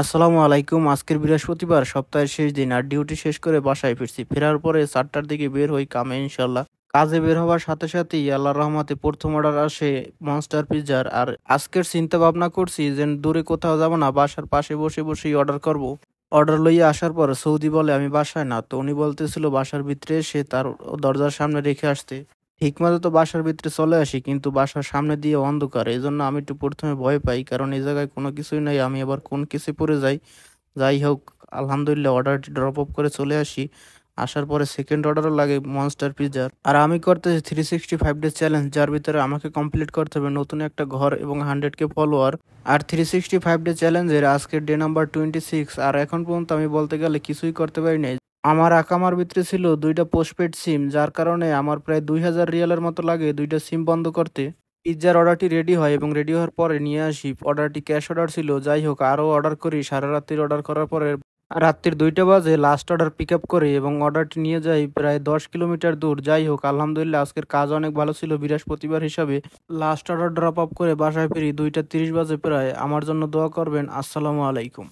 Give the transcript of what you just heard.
আসসালামু আলাইকুম। আজকের বৃহস্পতিবার, সপ্তাহের শেষ দিন আর ডিউটি শেষ করে বাসায় ফিরছি। ফেরার পরে 4টার দিকে বের হই কামে ইনশাল্লাহ। কাজে বের হওয়ার সাথে সাথেই আল্লাহর রহমতে প্রথম অর্ডার আসে মনস্টার পিৎজার। আর আজকের চিন্তা ভাবনা করছি যে দূরে কোথাও যাব না, বাসার পাশে বসে বসেই অর্ডার করব। অর্ডার লইয়া আসার পর সৌদি বলে আমি বাসায় না, তো উনি বলতেছিল বাসার ভিতরে এসে তার দরজার সামনে রেখে আসতে। ঠিকমতো তো বাসার ভিতরে চলে আসি, কিন্তু বাসার সামনে দিয়ে অন্ধকার, এই জন্য আমি একটু প্রথমে ভয় পাই, কারণ এই জায়গায় কোনো কিছুই নাই, আমি আবার কোন কেসে পড়ে যাই। যাই হোক, আলহামদুলিল্লাহ অর্ডারটি ড্রপ অফ করে চলে আসি। আসার পরে সেকেন্ড অর্ডারও লাগে মনস্টার পিৎজার। আর আমি করতেছি 365 ডেজ চ্যালেঞ্জ, যার ভিতরে আমাকে কমপ্লিট করতে হবে নতুন একটা ঘর এবং 100K ফলোয়ার। আর 365 ডে চ্যালেঞ্জের আজকের ডে নাম্বার 26, আর এখন পর্যন্ত আমি বলতে গেলে কিছুই করতে পারি নাই। আমার আকামার ভিতরে ছিল দুইটা পোস্টপেড সিম, যার কারণে আমার প্রায় 2000 রিয়ালের মতো লাগে দুইটা সিম বন্ধ করতে। পিৎজার অর্ডারটি রেডি হয় এবং রেডি হওয়ার পরে নিয়ে আসি। অর্ডারটি ক্যাশ অর্ডার ছিল। যাই হোক, আরও অর্ডার করি। সারা রাত্রির অর্ডার করার পরে রাত্রির 2টা বাজে লাস্ট অর্ডার পিক আপ করি এবং অর্ডারটি নিয়ে যাই প্রায় 10 কিলোমিটার দূর। যাই হোক, আলহামদুলিল্লাহ আজকের কাজ অনেক ভালো ছিল বৃহস্পতিবার হিসাবে। লাস্ট অর্ডার ড্রপ আপ করে বাসায় ফিরি 2টা 30 বাজে প্রায়। আমার জন্য দোয়া করবেন। আসসালামু আলাইকুম।